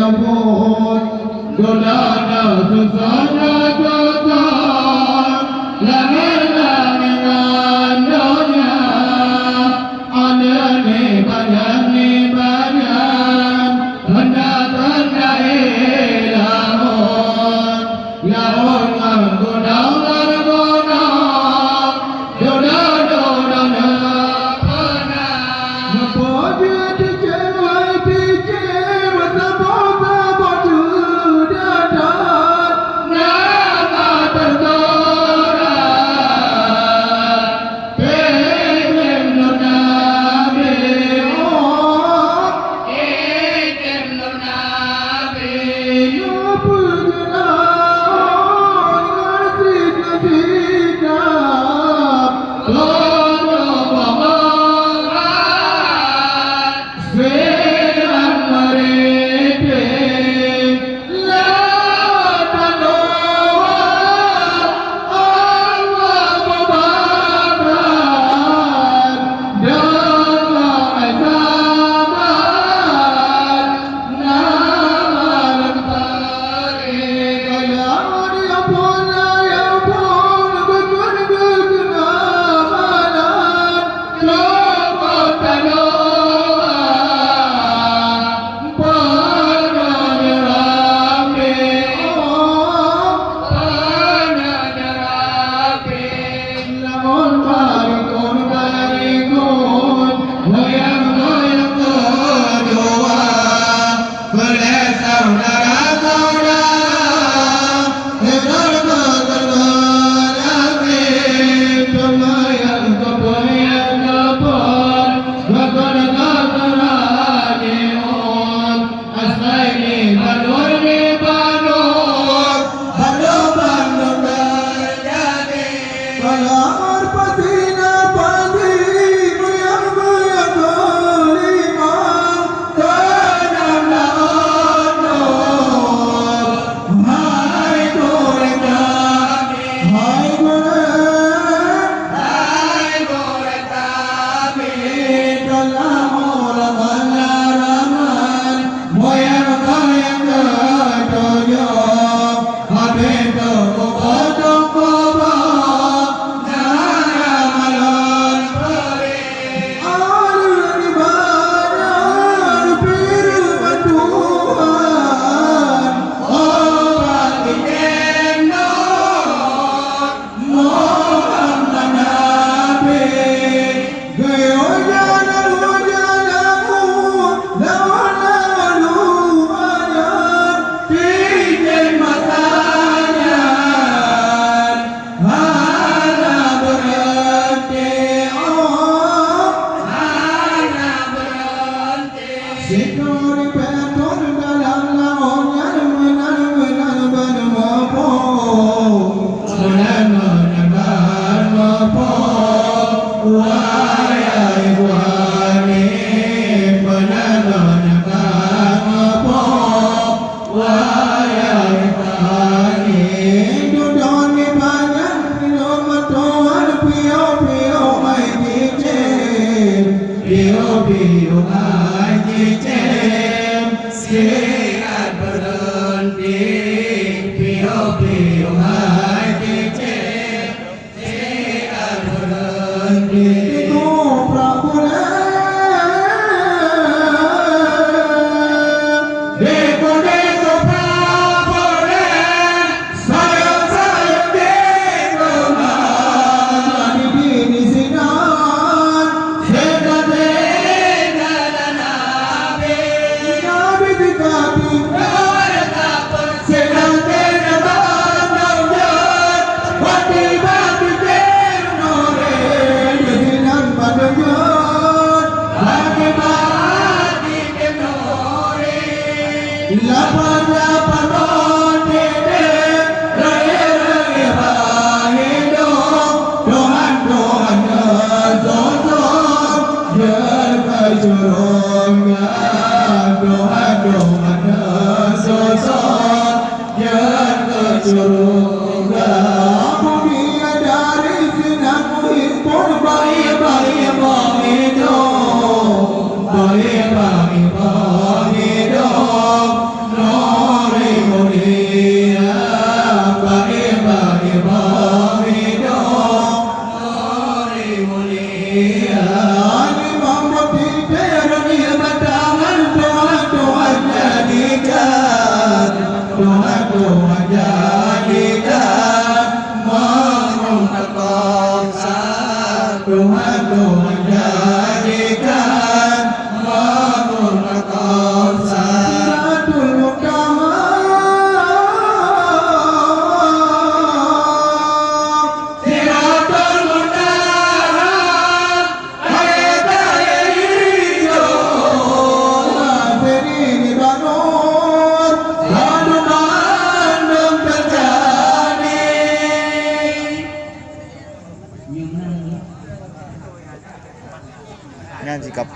ampun dosa dosa dosa langit-langit dunia ada ni banyak benda-benda ilahun lahun gunung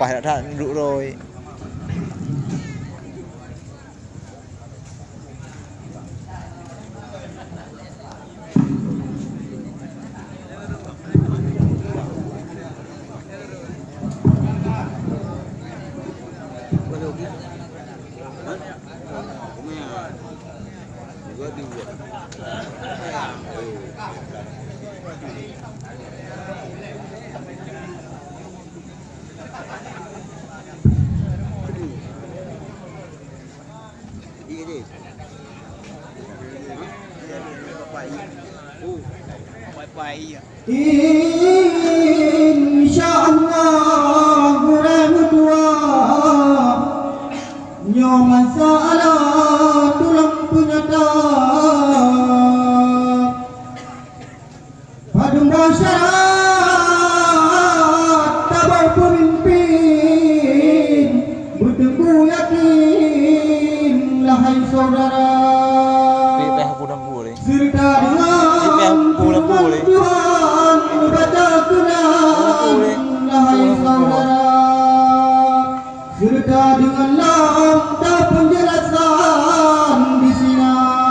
lepas dah duduk rồi. InsyaAllah kurang dua nyo masalah tulang penyata pada masyarakat tabah pemimpin berteguh yakin lahai saudara serta dengan perbantuan baca Quran lahai saudara serta dengan lambda penjelasan di sinan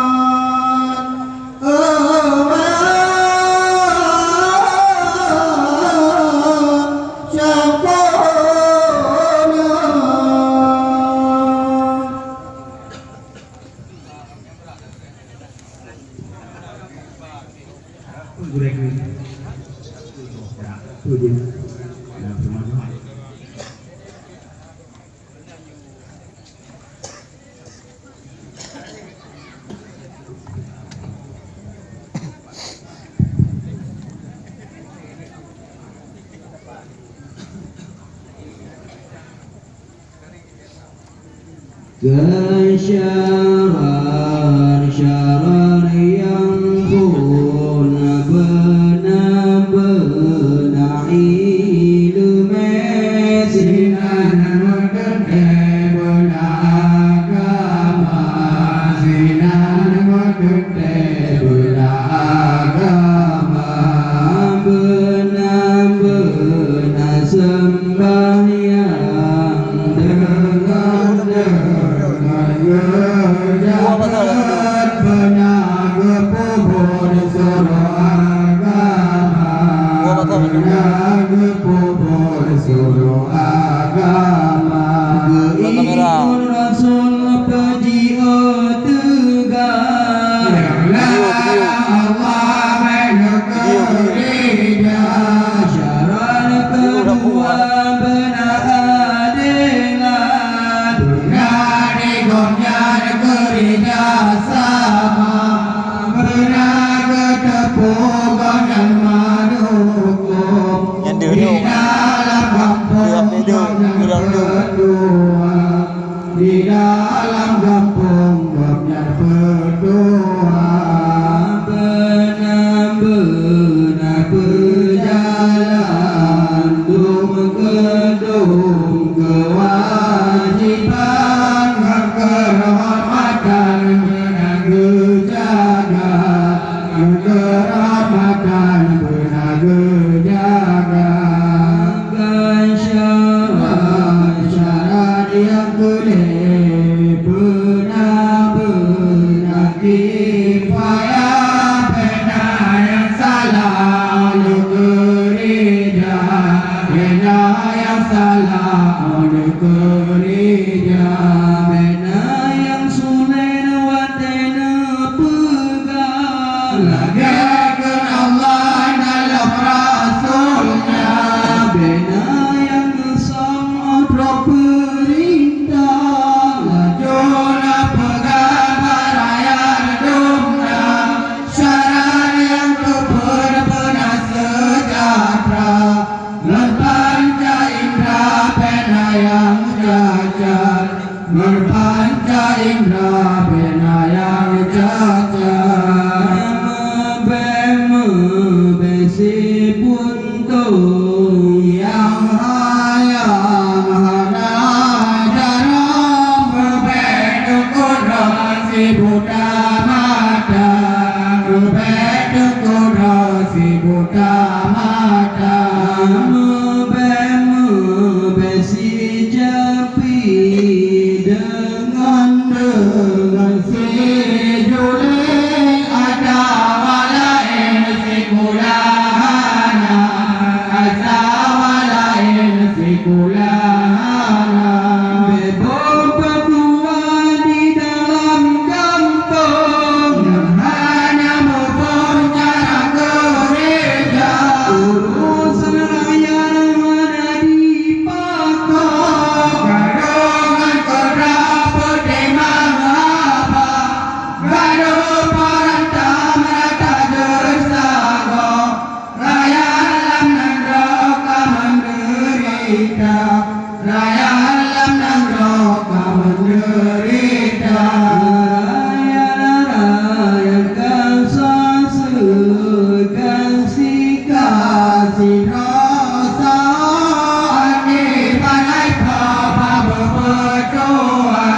Kesyaran yang pun benar-benar ilmu sinan merdeka beragama sinan merdeka beragama benar-benar sembahyang dengan jangan benar kubur suruh agama benar kubur suruh agama ikut Rasul pejiat tegar Allah menegeria syarat kedua benar adilan benar digonya negerinya sama benar ketepungan dan manukum di dalam kampung yang berdua di dalam kampung yang berdua benar-benar berjalan dum gedung kewajiban kehormatan benar jaga kehormatan benar jaga syarat yang boleh benar-benar kifayah benar yang salah oleh gereja benar yang salah oleh gereja benar yang sunnah watena pegang lagakan Allah dalam Rasulnya benar yang sama perintah lajuna pegang rakyat dumna syarat yang benar-benar sejahtera berpanca indra pena yang cacat berpanca indra pena yang cacat besi puntung yang hayang hana jarang berbeda kurasi buta mata berbeda kurasi buta mata besi si juling ada walain si kulahana ada walain si kulahana bebom perempuan di dalam kampung yang hanya mempunyai gereja urusan rakyat mana dipakok gadungan kerap bertemang apa gaduh parantah merata dersago rakyat dalam neraka menderita rakyat dalam neraka menderita rayakan sasekan sikasih rasa di balai papa berdoa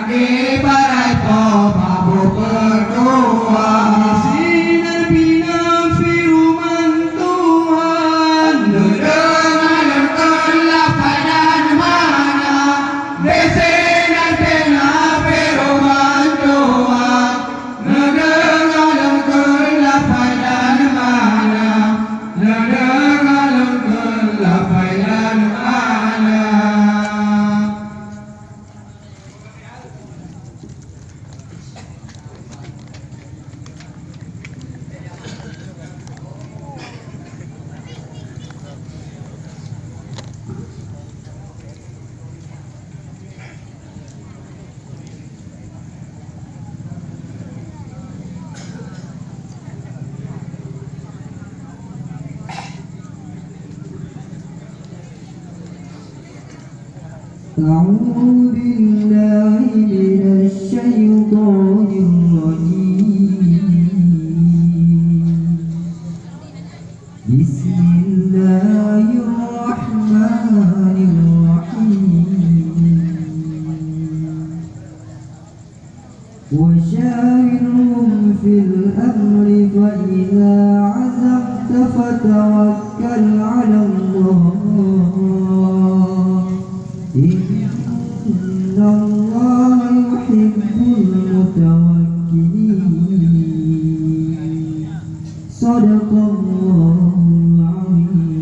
di balai papa berdoa sinar bina firman Tuhan dengan kelapa dan mana sinar bina firman Tuhan dengan kelapa dan mana dengan kelapa dan mana. أعوذ بالله من الشيطان الرجيم بسم الله الرحمن الرحيم وشاورهم في الأمر فإذا عزمت فتوكل على الله إن الله يحب المتوكلين صدق الله العظيم.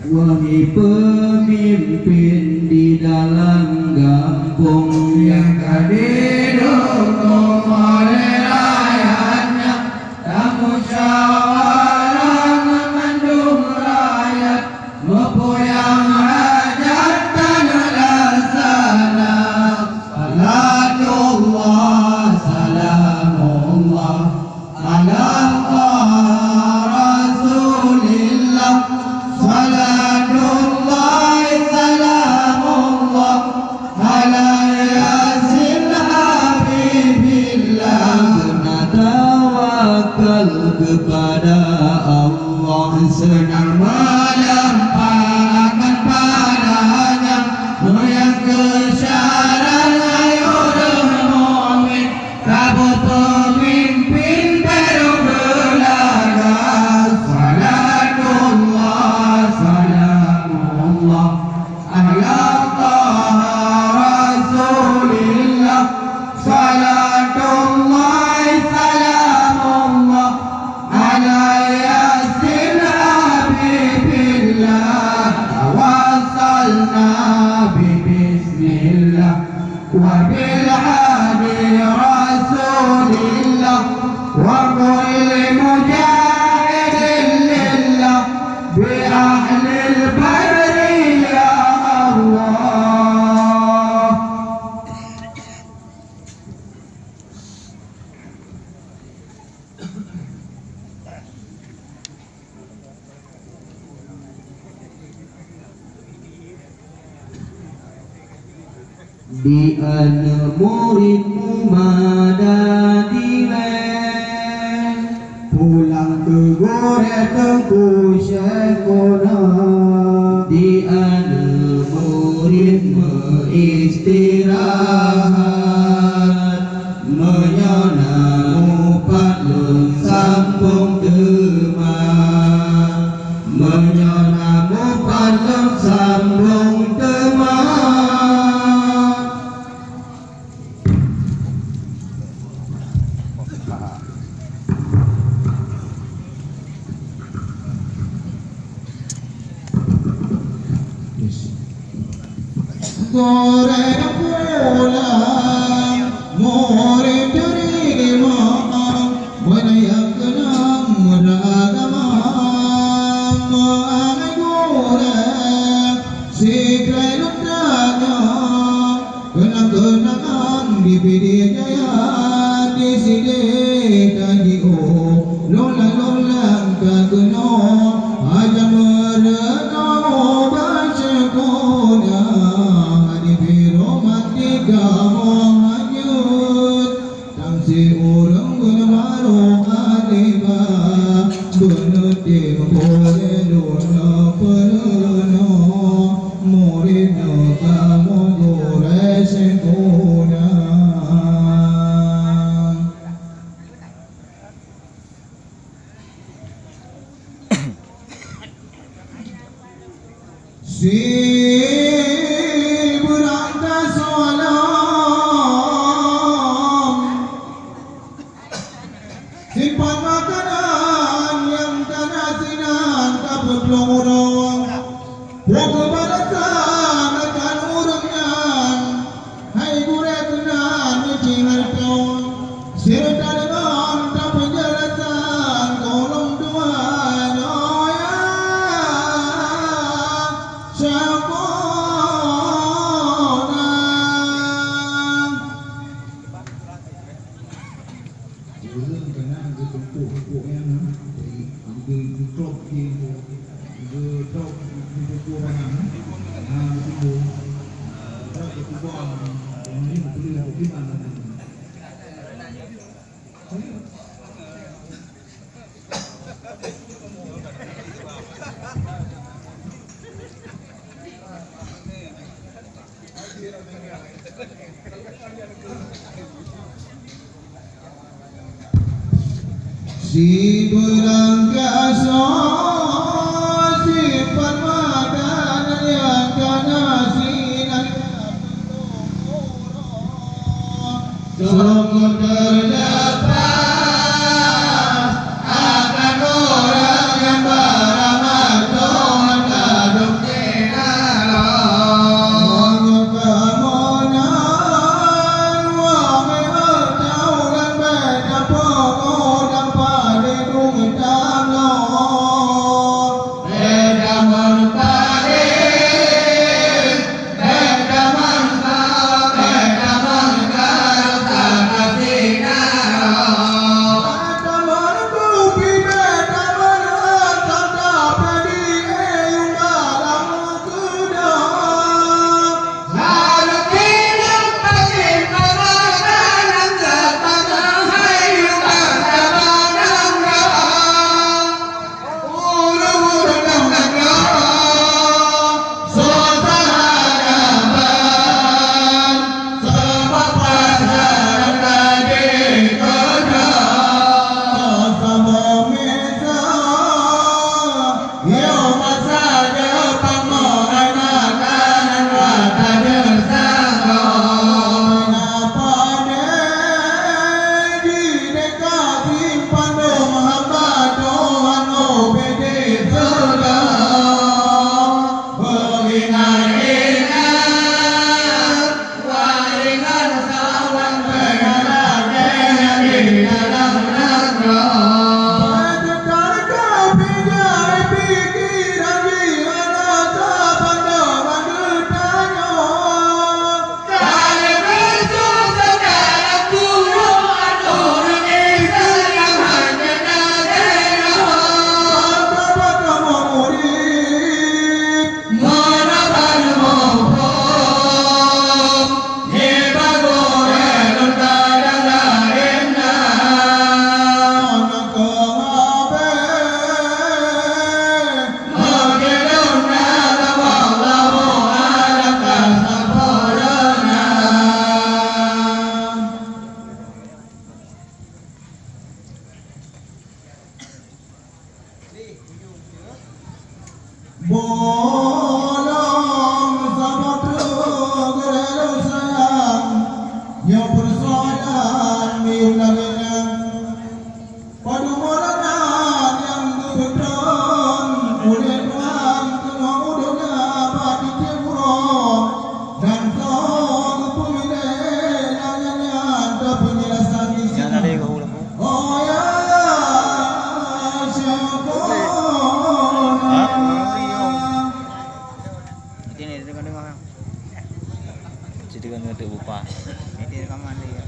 Wahai pemimpin di dalam kampung yang didukung oleh rakyatnya, tak musyawarah memandung rakyat, mempunyai hajat dan laksana. Salatullah, salamullah, ala Rasulillah. Salatullah, salamullah, ala yasin habibillah. Kena tawakal kepada Allah, senang melampaukan padanya, yang kesyarat ayudah mu'min, Rabu pemimpin baru belaga. Salatullah, salamullah, ala Rasulillah. Salatullah, salamullah, ala yasin habibillah. Tawassalna bismillah wa bil hadi rasulillah wa kulli mujahidin lillah bi ahlil badri ya Allah. Di ana muridmu madadilen, pulang ke gore tengku syekona. Di ana murid istirahat, menyona upat lung sambung teman, menyona upat lung sambung teman. Goreng pulang murid terima Menayak kenang beragama Mengamai goreng Sikrai lutanya Kenang-kenangan di pidi jaya Di sini kajiu Lolang-lolang kageno Aja merenau baca kona tiga menghanyut Tangsi orang guna baru aliba Benutim boleh luna perno Muridnya kamu gore sekuna Simpan makanan yang kanasinan kabut lorong Buat kebalasan akan urangnya Hai gure kenan nyuci hartong Serta dengan tak penjelasan Tolong Tuhan oh ya Si berangkasa si permakanan yang kanasinan sungguh terlepas akan orang yang beramal Tuhan kadung kenalan kemonan wangi berjauhan beda pokok dan pada dung tangan beda menpaling beda menpaling beda mengarut tak kasih Cerita kan tu bupa. Ini rekaman dia.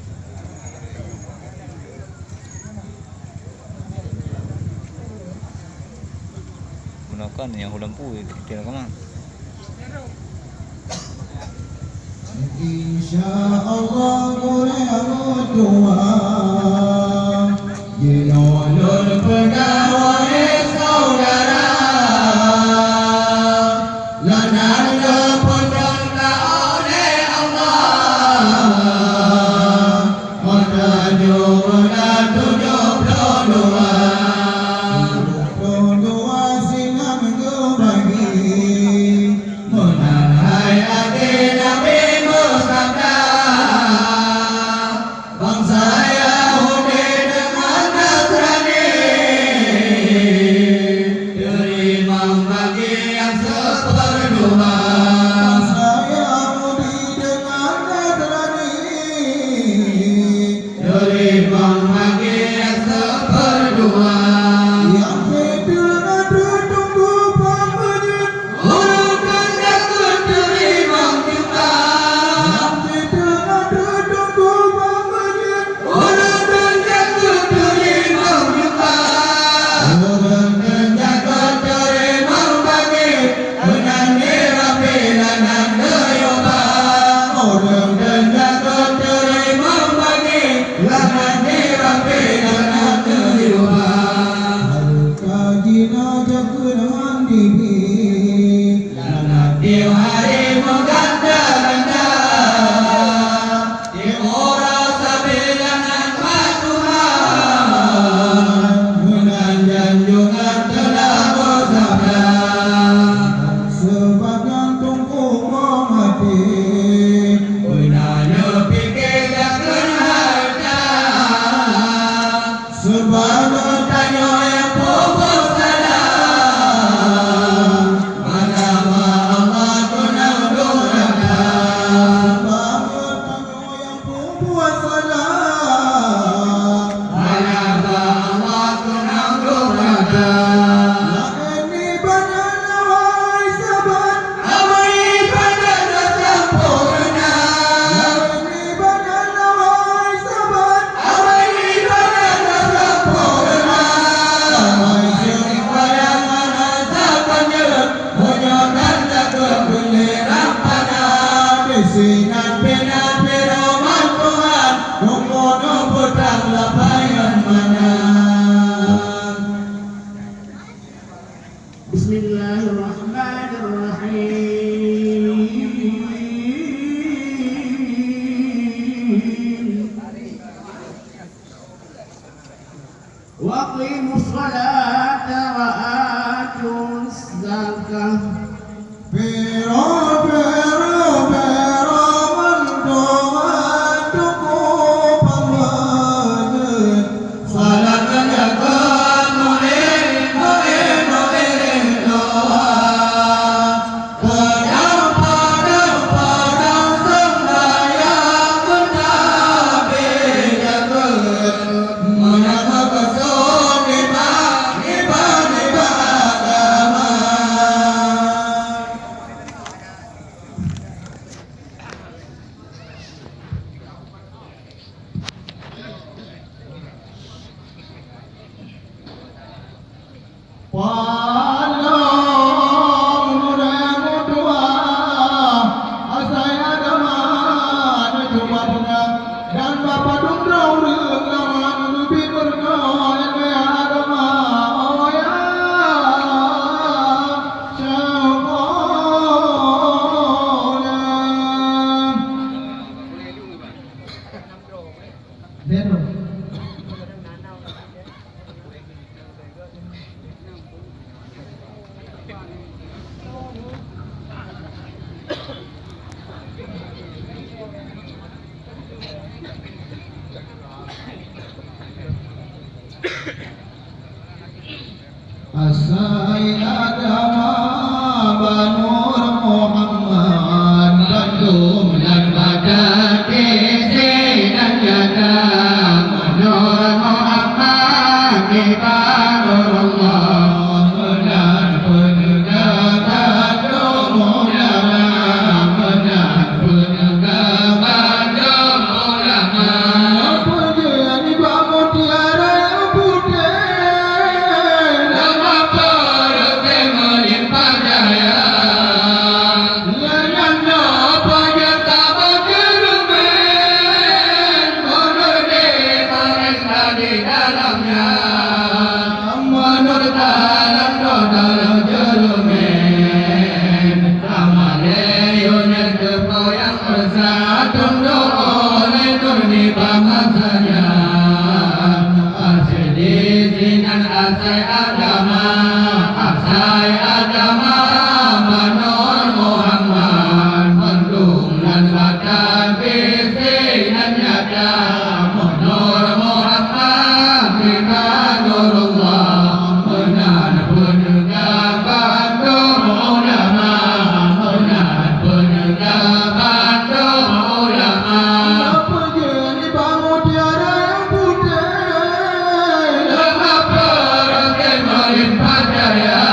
Gunakan yang lampu itu rekaman. InsyaAllah boleh doa Jinulul pegawai saudara Lanar keputusan oleh Allah Menuju bulan 72 silam kebagi Menahai hati Nabi bangsa Yahudi dengan Nasrani terima bagi yang seperdua bangsa Yahudi dengan Nasrani terima bagi yang seperdua yang fitnah ditunggu pemberian urutkan takut terima kita yang fitnah ditunggu hari mengganda-ganda di orang sabilangan Tuhan menanjang juga telah bersabda sebagian tunggu hati benarnya pikir dan harta sebagai tanya yang pupus salah sinan pena peroman Tuhan nunggu petang lapangan mana Bismillahirrahmanirrahim waqimus salata wa atuz zakah Asai agama Banur Muhammad Bandung dan Badati dan Jaga Banur Muhammad di Banur Allah benar penegak Bandung ulama benar penegak masanya Asli zinan asai agama Asai agama Manur Muhammad Mendung dan badan visi dan nyata Manur Muhammad Kita Nurullah Menan penegak Bandung ulama Menan penegak Bandung ulama Apa jadi bangun tiada yang putih Mengapa rakyat melimpah jaya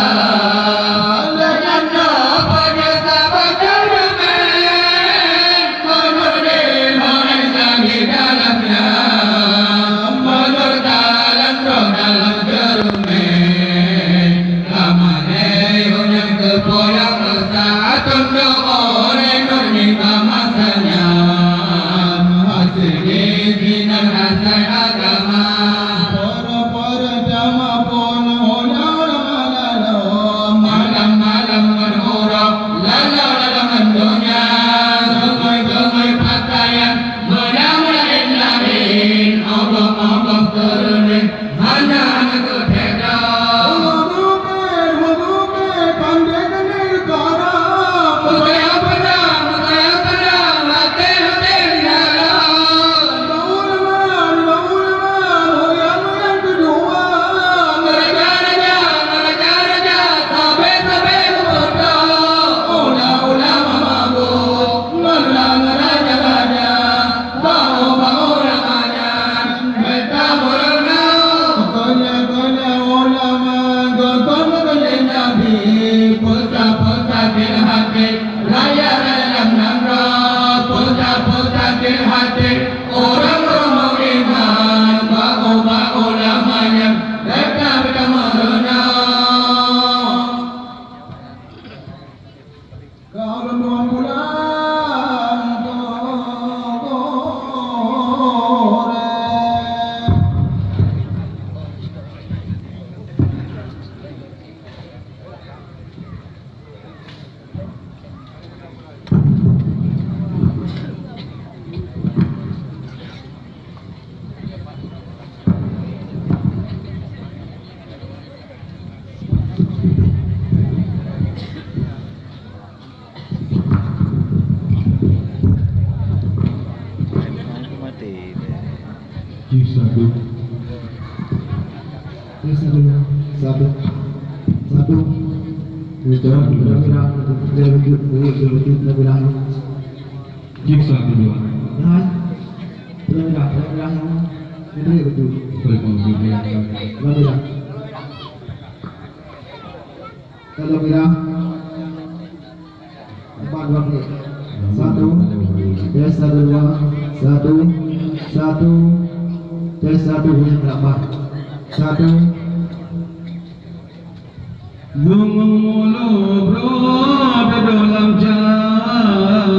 Dengannya pada sahabat cermin Menurut mengenang di dalamnya Menurut dalam dalam cermin Kamane yang kepoyak besar Tunduk oleh nurnika masanya Asli zinan asai agama Para jama pun malam-malam berhuruf lalu dunia Gemai-gemai pakaian Mula-mulain lain Obok-obok keruning Hanya anak kutera pandai-pandai karam Mukaya pedang Hati-hati dihalang Ulama yang kedua Raja-raja Sampai-sampai berbodoh Ulama mabuk Menerang raja-raja Bau-bau lamanya Mereka berenang Konya-konya ulama Konya-konya nabi Pusat-pusat hati Raya-raya dalam nangra Pusat-pusat hati Orang-orang iman Bau-bau lamanya Mereka berenang Kalau dua bulan goreng Mati. Satu. Jiksa kedua. Kalau bilang empat waktu satu tes satu dua satu tes satu yang berapa satu Mulu berada dalam jalan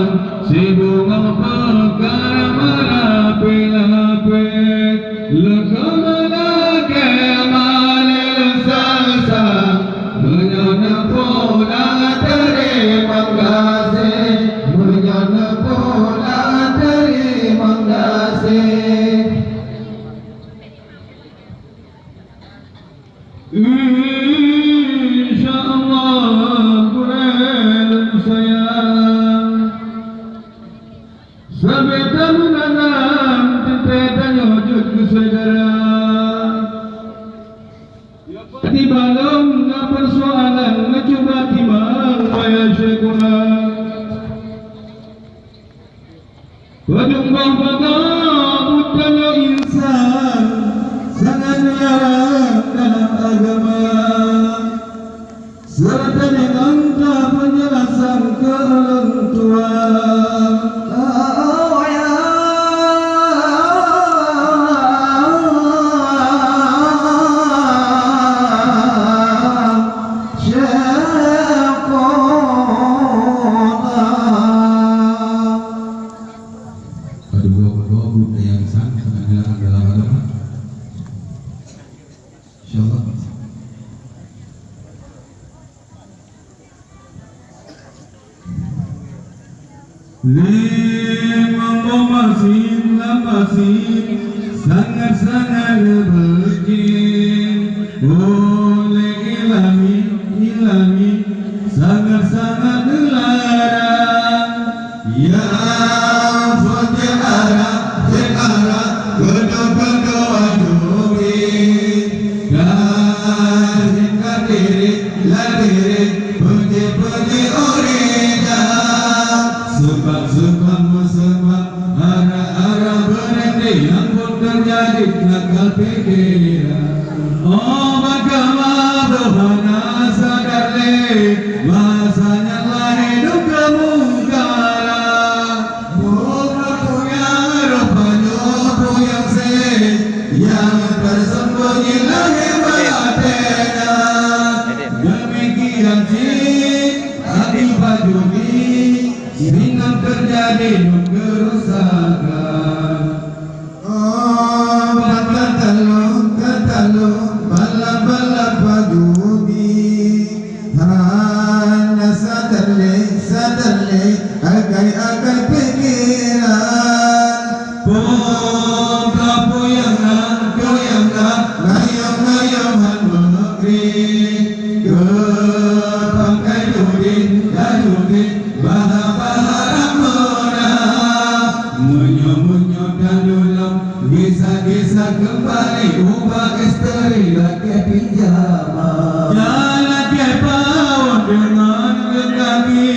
si bunga perkara melapik-lapik lekam-lake malil salsa menyana pola terima kasih menyana pola terima kasih InsyaAllah kurang sayang sampai tamunan tentetan wujud kesaudara di balam na persoalan ngecoba timang maya syekuna Wadumbang pada budaya insan sangat jarang dalam agama serta minta penjelasan ke orang tua. oh ya Ada dua budaya insan sangat jarang dalam agama. InsyaAllah. Masin lapasin sangat-sangat berjin oleh ilahi sangat-sangat dilarang ya fajara kedua-kedua juri dan hingga diri puji orida sebab arah berhenti yang pun terjadi nakal pikiran oh bagaimana berhana sadar bahasanya lah hidup kemungkaran punya rupanya yang yang tersembunyi lahir batina demikian akibat judi sehingga terjadi kerusakan oh katalu balap pajudi hanya sadarle agai pikiran goyang ngayong negeri pakai judi bahara murah munyo dan dulam gisa kembali ubah istri laki pinjama jalan ke pawon dengan kaki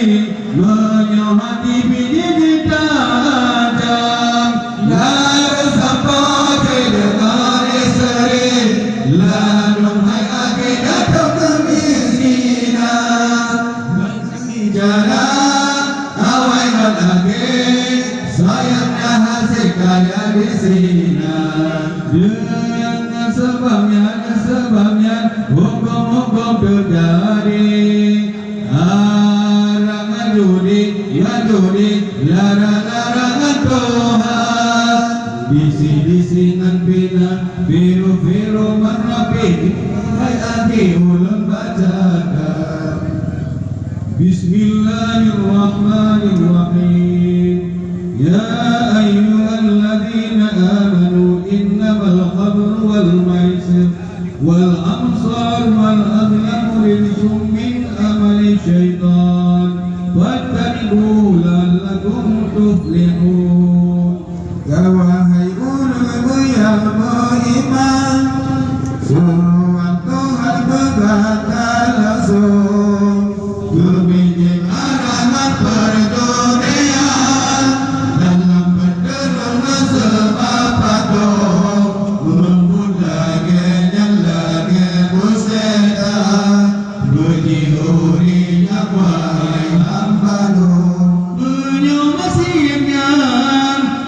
munyo hati biji tajam lalu sampai dengan istri lalu hai aki datang kemiskinan jalan awai lagi sayangnya hasil kaya di sini dengan sebabnya hukum terjadi larangan judi larangan Tuhan bisi-bisingan bina biru merapi hai aki ulang bacakan Bismillahirrahmanirrahim ya ayyuhalladzina amanu innamal khamru wal maisir wal ansar wal azlamu rijsum min amali syaitan fattaqu la'allakum tuflihun ya wahai orang yang beriman suatu Tuhan berkata langsung kebijak alamat perdunian dalam pertemuan sebab patuh memudahnya lagi busetan berjihuri nyawa yang hambanu menyumasirnya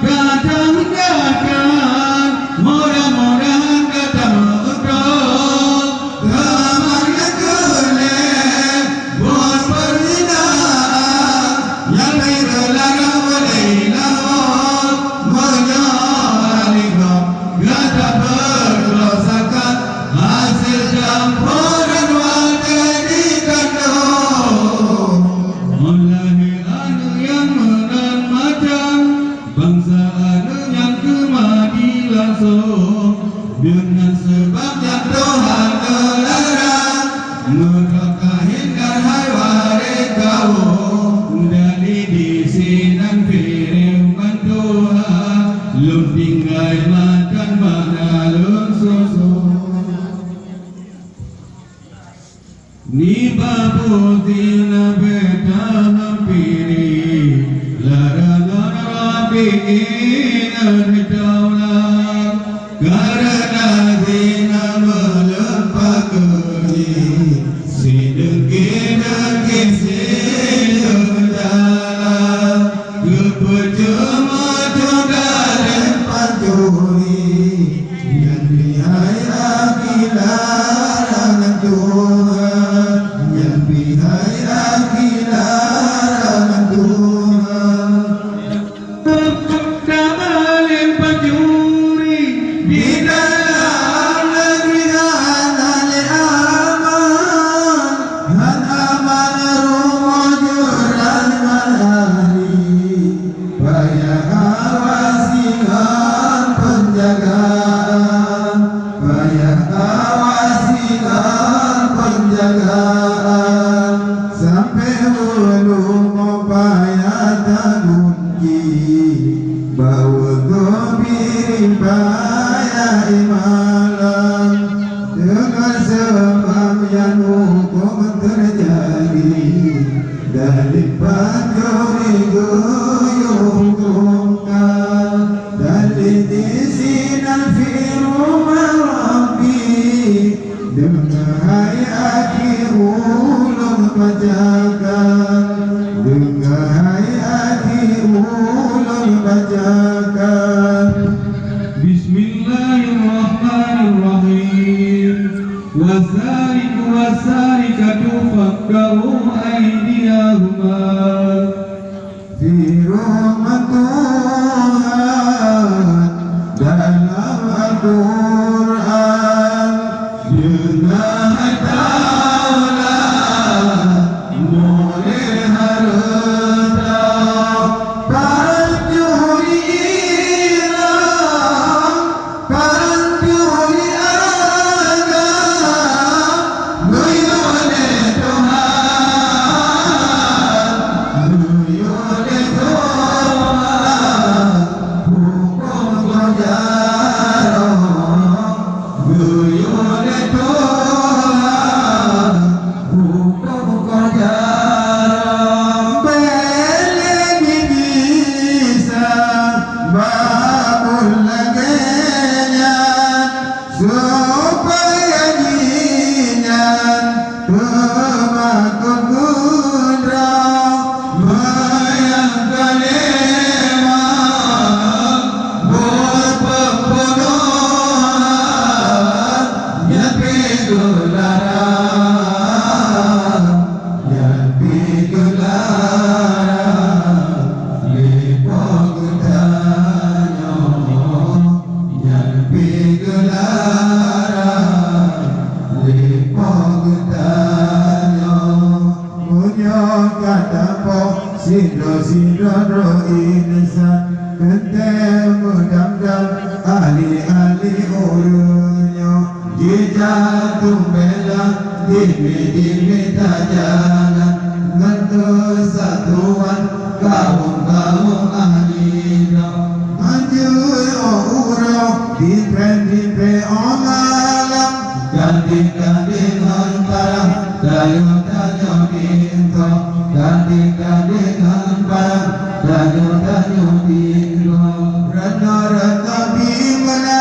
kadang-kadang mudah-mudahan kata mengutuk kamarnya kelek bos perzinaan yang dilarang berdilawan menyalahkan kata berdosakan hasil campuran wadah dikandung mulai anu yang menan macam bangsa anu yang kemadi langsung dengan sebab yang Tuhan melarang menakahinkan hai waris kau dari disinan firman Tuhan lum tinggal makan mana lum susu ni babu tina beta hampiri larangan rapi inan daulat karena zina melempak kini sidengki sidengdalam kepecuma jodaren pancuri yang lihai akhilarangan Tuhan yang lihai akhilarangan Tuhan Damalin pancuri di dalam negeri dan aman rumah juran malari Banyak awasikan penjagaan, banyak awasikan penjagaan, sampai belum upaya tanunki, bawa dobiri bayar imalan, dengan sebab yang hukum terjadi, dari pancuri guyung tungkal, dari disinan firman Rabbi, dengan hari akhir ulung bacakan, dengan hari akhir ulung bacakan. Bismillahirrahmanirrahim. Wasariku wasarikatu fakkaru aydiyahuma Fi rahmat Tuhan dalam Al-Quran, dengan daulat mulai harta pancuri Islam, pancuri agama, nuyone Tuhan, nuyone Tuhan, hukum berjalan, nuyone Tuhan, hukum berjalan, belegi bisa babul lagenyan, supaya jinyan pemakut gundra, mayang kalema buat pembunuhan, yang pigularan, yang pigularan, lepok danyo, yang pigularan, lepok danyo, punya kata po sidro ro insan, kentem mudam ahli urunyo, jejak tumbela dimi tajalan, ngantu satuan kaum ahlina, anjur uro dipre omalam, ganti antara dayu dinto, ganti antara dayu dinto, rana bimana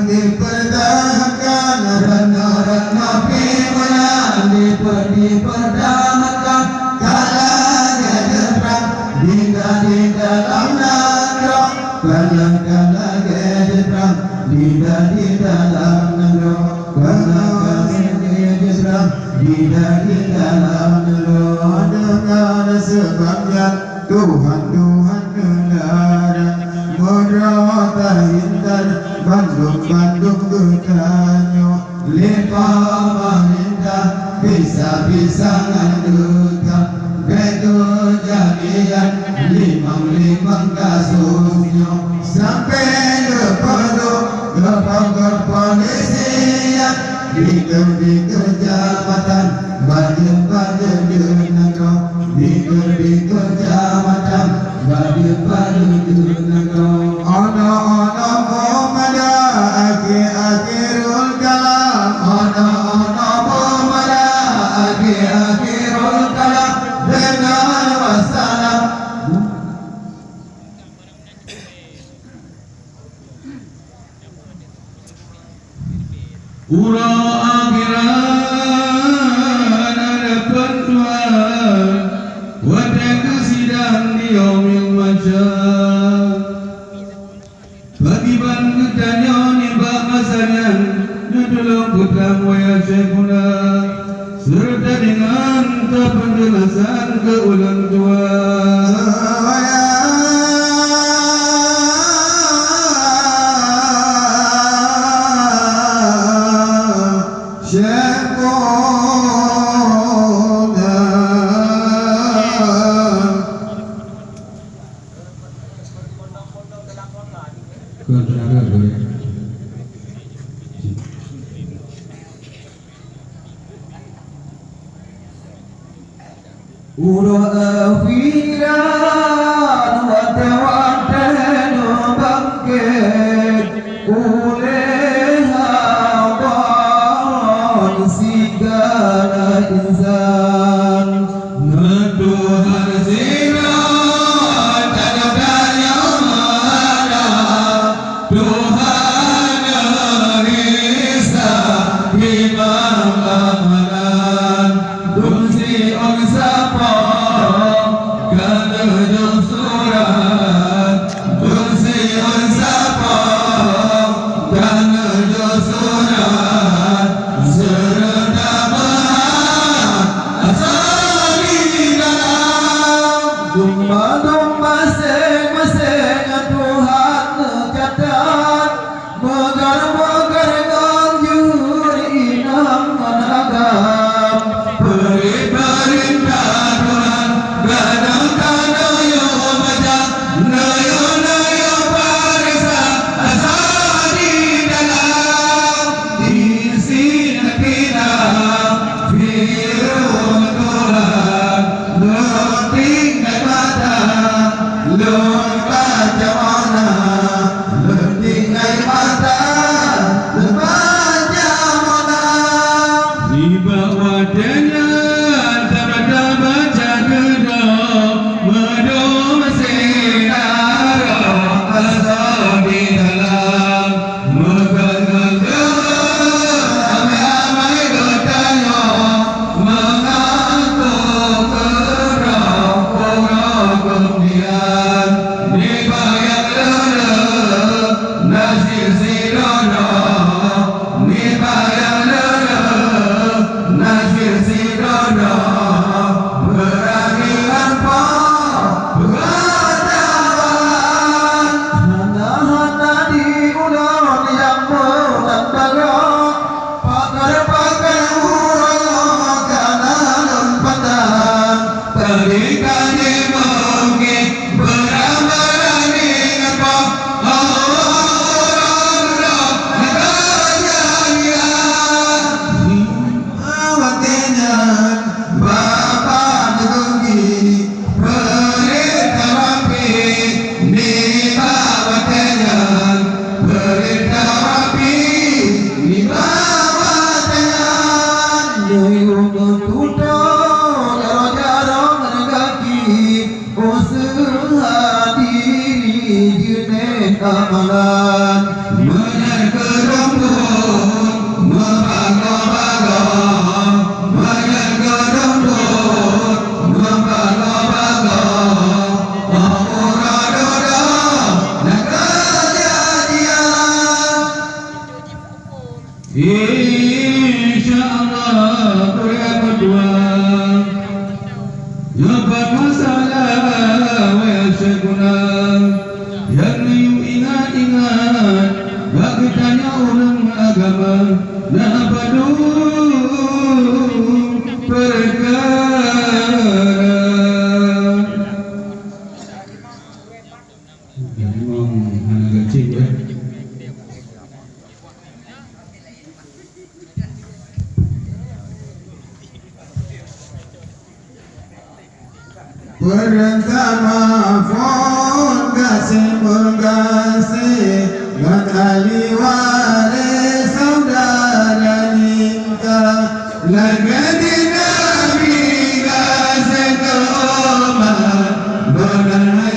diperdahakan, rana bimana diperdahakan, kalanya jeprang di dalam negara, kalanya jeprang di dalam negara, kalanya jeprang di dalam negara, dengan sebabnya Tuhan negara, merata hintar Bandung getanyo, lepa mahinda bisa nganduta, beto jadian limang kasusnya, sampai ke polisian, di kejamatan baju negara, di kejamatan baju negara, ono bomada akhirul kalam, ono bomada akhirul kalam, dengan wassalam. Ura akhiran ada pertuan, wadah kesidang di yaumil masyar, bagi bangku tanya nibak masanyan, nudulung kutang waya syekhuna, serta dengan penjelasan ke ulang tua. Kurang tenaga boleh. Afiran wata-watan bangkit oleh abang segala insan. Tuhan zina tanda-tanda mana Tuhan Risa Imam Amalan Dunsi on sapa kana jong surat Dunsi on sapa kana jong surat serta domba-domba masing-masing Tuhan catat megar-megar nganjur inang menagam perintah Tuhan kadang-kadang yo majang nayo parisa asal di dalam isi kita firman Tuhan Loting mata, baca mana? Loting mata, baca mana? Di bawah jalan, taba-taba jaga medom sinar asal di dalam megah-megah, amai-amai bertanya mengatur kemudian dibayar lele nasir sidono dibayar lele nasir sidono berani tanpa berjalan hana-hana di ulon yang melambaga pakar-pakar urang kanan petang tadi-tadi amalan menyergerumput membago-bago menyergerumput membago-bago amuradodo dan kejadian insyaallah kuliah berdua dapat masalah wa syukuran yang ingat-ingat bagi tanya orang agama nak padu perkara yang memang anak kecil ya. Pertama phone kasih dan ahli waris saudara nikah lagi Nabi kasih ke umat benar